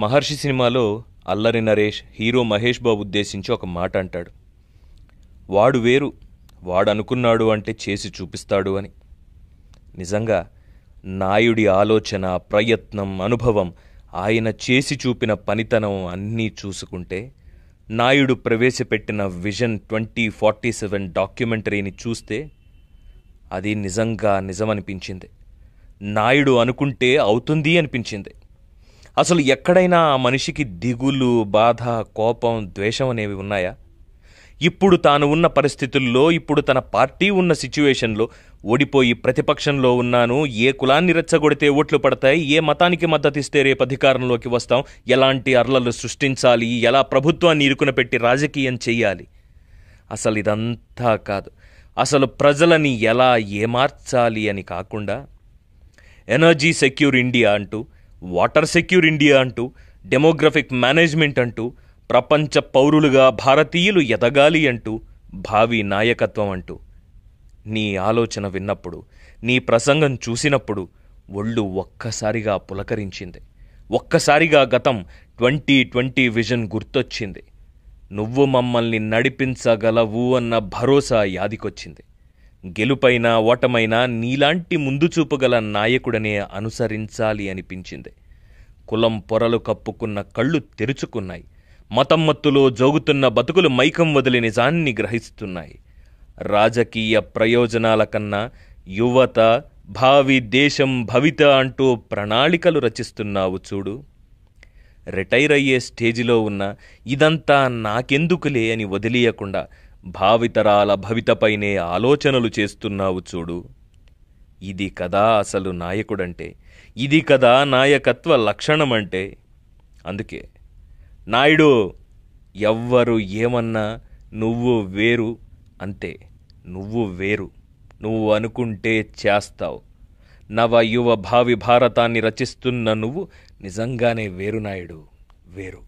మహర్షి సినిమాలో అల్లరి నరేష్ హీరో మహేష్ బాబు ఉద్దేశించి ఒక మాట అంటాడు. వాడు వేరు, వాడనుకున్నాడు అంటే చేసి చూపిస్తాడు అని. నిజంగా నాయుడి ఆలోచన, ప్రయత్నం, అనుభవం, ఆయన చేసి చూపిన పనితనం అన్నీ చూసుకుంటే నాయుడు ప్రవేశపెట్టిన విజన్ 2047 డాక్యుమెంటరీని చూస్తే అది నిజంగా నిజమనిపించింది. నాయుడు అనుకుంటే అవుతుంది అనిపించింది. అసలు ఎక్కడైనా ఆ మనిషికి దిగులు, బాధ, కోపం, ద్వేషం అనేవి ఉన్నాయా? ఇప్పుడు తాను ఉన్న పరిస్థితుల్లో, ఇప్పుడు తన పార్టీ ఉన్న సిచ్యువేషన్లో ఓడిపోయి ప్రతిపక్షంలో ఉన్నాను, ఏ కులాన్ని రెచ్చగొడితే ఓట్లు పడతాయి, ఏ మతానికి మద్దతిస్తే రేపు అధికారంలోకి వస్తాం, ఎలాంటి అర్లలు సృష్టించాలి, ఎలా ప్రభుత్వాన్ని ఇరుకున పెట్టి రాజకీయం చెయ్యాలి, అసలు ఇదంతా కాదు. అసలు ప్రజలని ఎలా ఏమార్చాలి అని కాకుండా ఎనర్జీ సెక్యూర్ ఇండియా అంటూ, వాటర్ సెక్యూర్ ఇండియా అంటూ, డెమోగ్రఫిక్ మేనేజ్మెంట్ అంటూ, ప్రపంచ పౌరులుగా భారతీయులు ఎదగాలి అంటూ, భావి నాయకత్వం అంటూ, నీ ఆలోచన విన్నప్పుడు, నీ ప్రసంగం చూసినప్పుడు ఒళ్ళు ఒక్కసారిగా పులకరించింది. ఒక్కసారిగా గతం 2020 విజన్ గుర్తొచ్చింది. నువ్వు మమ్మల్ని నడిపించగలవు అన్న భరోసా యాదికొచ్చింది. గెలుపైనా ఓటమైనా నీలాంటి ముందు చూపుగల నాయకుడనే అనుసరించాలి అనిపించింది. కులం పొరలు కప్పుకున్న కళ్ళు తెరుచుకున్నాయి. మతం మత్తులో జోగుతున్న బతుకులు మైకం వదిలి నిజాన్ని గ్రహిస్తున్నాయి. రాజకీయ ప్రయోజనాల కన్నా యువత, భావి దేశం, భవిత అంటూ ప్రణాళికలు రచిస్తున్నావు చూడు. రిటైర్ అయ్యే స్టేజిలో ఉన్న ఇదంతా నాకెందుకులే అని వదిలియకుండా భావితరాల భవితపైనే ఆలోచనలు చేస్తున్నావు చూడు. ఇది కదా అసలు నాయకుడంటే, ఇది కదా నాయకత్వ లక్షణమంటే. అందుకే నాయుడు, ఎవ్వరు ఏమన్నా నువ్వు వేరు, అంతే. నువ్వు వేరు, నువ్వు అనుకుంటే చేస్తావు. నవ యువ భావి భారతాన్ని రచిస్తున్న నువ్వు నిజంగానే వేరు నాయుడు, వేరు.